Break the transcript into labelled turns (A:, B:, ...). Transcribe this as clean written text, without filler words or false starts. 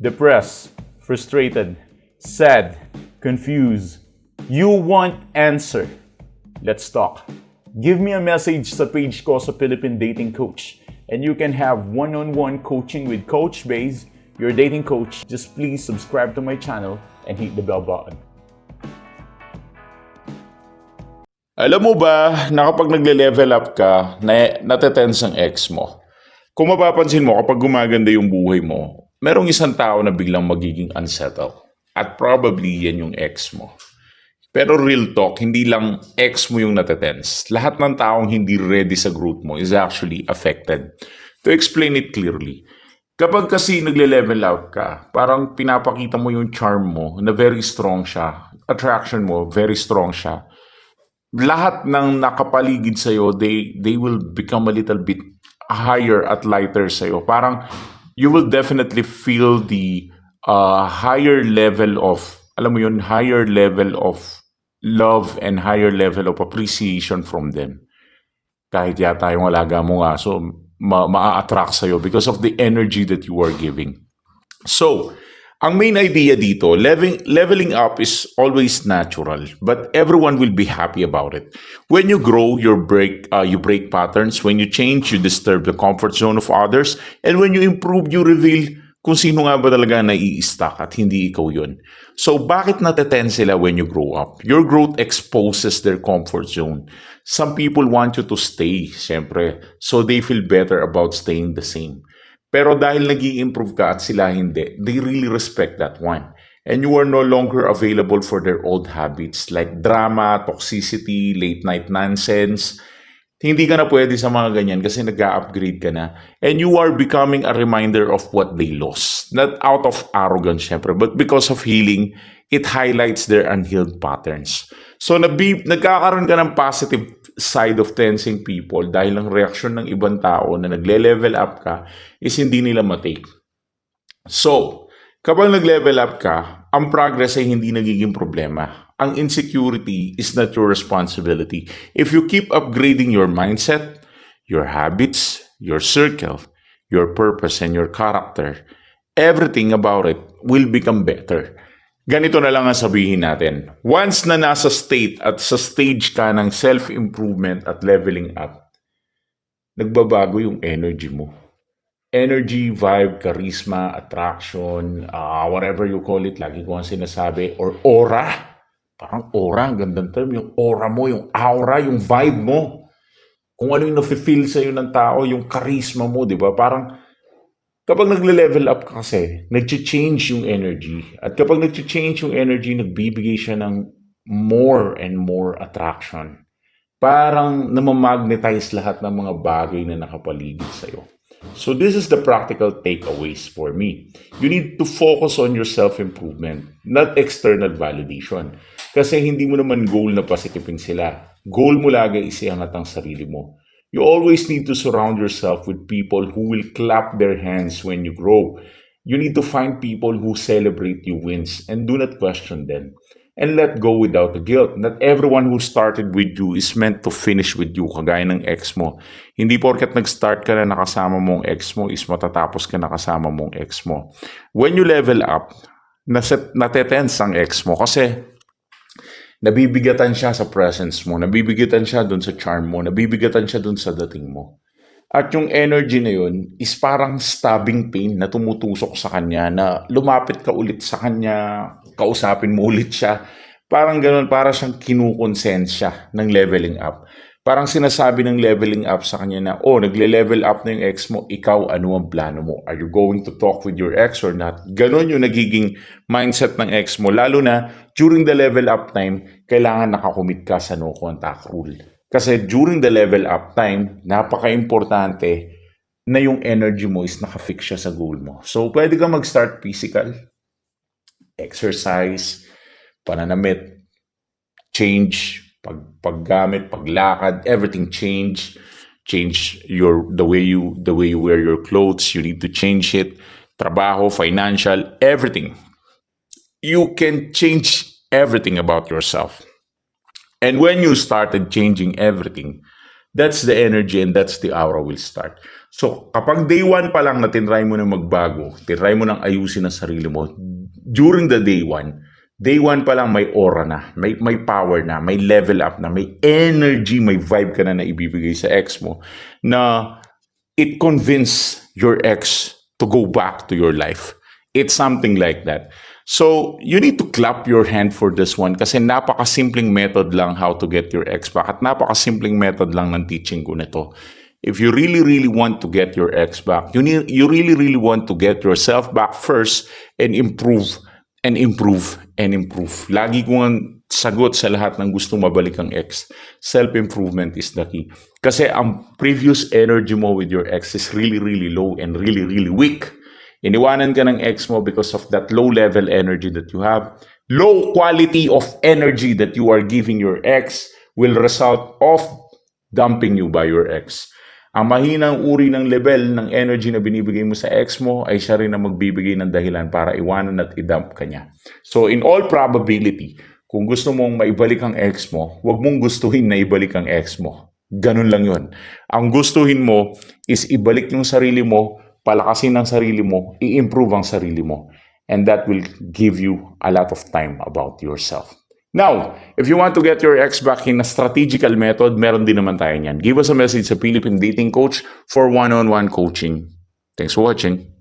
A: depressed, frustrated, sad, confused. You want answer. Let's talk. Give me a message sa page ko sa Philippine Dating Coach and you can have one-on-one coaching with Coach Baze, your dating coach. Just please subscribe to my channel and hit the bell button.
B: Alam mo ba na kapag nagle-level up ka, natetense ang ex mo? Kung mapapansin mo, kapag gumaganda yung buhay mo, merong isang tao na biglang magiging unsettled. At probably yan yung ex mo. Pero real talk, hindi lang ex mo yung natetense. Lahat ng taong hindi ready sa growth mo is actually affected. To explain it clearly, kapag kasi nagle-level up ka, parang pinapakita mo yung charm mo na very strong siya. Attraction mo, very strong siya. Lahat ng nakapaligid sa'yo, they will become a little bit higher at lighter sa'yo. Parang you will definitely feel the higher level of, alam mo yun, higher level of love and higher level of appreciation from them. Kahit yata yung alaga mo nga, so ma-attract sa'yo because of the energy that you are giving. So, ang main idea dito, leveling up is always natural, but everyone will be happy about it. When you grow, you break patterns. When you change, you disturb the comfort zone of others. And when you improve, you reveal kung sino nga ba talaga nai-stuck at hindi ikaw yun. So, bakit natetense sila when you grow up? Your growth exposes their comfort zone. Some people want you to stay, syempre, so they feel better about staying the same. Pero dahil nag-i-improve ka at sila hindi, they really respect that one. And you are no longer available for their old habits like drama, toxicity, late-night nonsense. Hindi ka na pwede sa mga ganyan kasi nag-upgrade ka na. And you are becoming a reminder of what they lost. Not out of arrogance, syempre, but because of healing, it highlights their unhealed patterns. So nagkakaroon ka ng positive side of tensing people dahil ang reaksyon ng ibang tao na nagle-level up ka is hindi nila matake. So, kapag nag-level up ka, ang progress ay hindi nagiging problema. Ang insecurity is not your responsibility. If you keep upgrading your mindset, your habits, your circle, your purpose, and your character, everything about it will become better. Ganito na lang ang sabihin natin. Once na nasa state at sa stage ka ng self-improvement at leveling up, nagbabago yung energy mo. Energy, vibe, charisma, attraction, whatever you call it, lagi ko ang sinasabi, or aura. Parang aura, ang gandang term. Yung aura mo, yung aura, yung vibe mo. Kung ano yung nafe-feel sa'yo ng tao, yung charisma mo, di ba? Parang kapag nagle-level up ka kasi, nag-change yung energy. At kapag nag-change yung energy, nagbibigay siya ng more and more attraction. Parang namamagnetize lahat ng mga bagay na nakapaligid sa'yo. So this is the practical takeaways for me. You need to focus on your self-improvement, not external validation. Kasi hindi mo naman goal na pasikipin sila. Goal mo lagi isiangat ang sarili mo. You always need to surround yourself with people who will clap their hands when you grow. You need to find people who celebrate your wins and do not question them. And let go without the guilt. Not everyone who started with you is meant to finish with you, kagaya ng ex mo. Hindi porket nag-start ka na nakasama mong ex mo is matatapos ka nakasama mong ex mo. When you level up, natetense ang ex mo kasi nabibigatan siya sa presence mo, nabibigatan siya dun sa charm mo, nabibigatan siya dun sa dating mo. At yung energy na yun is parang stabbing pain na tumutusok sa kanya, na lumapit ka ulit sa kanya, kausapin mo ulit siya. Parang ganun, para siyang kinukonsensya ng leveling up. Parang sinasabi ng leveling up sa kanya na, oh, nagle-level up na yung ex mo, ikaw, ano ang plano mo? Are you going to talk with your ex or not? Ganon yung nagiging mindset ng ex mo. Lalo na, during the level up time, kailangan nakakomit ka sa no contact rule. Kasi during the level up time, napaka-importante na yung energy mo is nakafix siya sa goal mo. So, pwede ka mag-start physical, exercise, pananamit, change, paggamit, paglakad, everything change the way you wear your clothes. You need to change it. Trabaho, financial, everything. You can change everything about yourself. And when you started changing everything, that's the energy and that's the aura will start. So, kapag day one pa lang na tinry mo na magbago, tinry mo nang ayusin ang sarili mo, during the day one pa lang may aura na, may power na, may level up na, may energy, may vibe ka na ibibigay sa ex mo na it convince your ex to go back to your life. It's something like that. So, you need to clap your hand for this one kasi napakasimpleng method lang how to get your ex back at napakasimpleng method lang ng teaching ko nito. If you really want to get your ex back, you really want to get yourself back first and improve. Lagi ko ang sagot sa lahat ng gustong mabalik ang ex. Self-improvement is the key. Kasi ang previous energy mo with your ex is really low and really weak. Iniwanan ka ng ex mo because of that low-level energy that you have. Low quality of energy that you are giving your ex will result of dumping you by your ex. Ang mahinang uri ng level ng energy na binibigay mo sa ex mo ay siya rin na magbibigay ng dahilan para iwanan at i-dump ka niya. So in all probability, kung gusto mong maibalik ang ex mo, huwag mong gustuhin na ibalik ang ex mo. Ganun lang yun. Ang gustuhin mo is ibalik yung sarili mo, palakasin ang sarili mo, i-improve ang sarili mo. And that will give you a lot of time about yourself. Now, if you want to get your ex back in a strategical method, meron din naman tayo niyan. Give us a message sa Philippine Dating Coach for one-on-one coaching. Thanks for watching.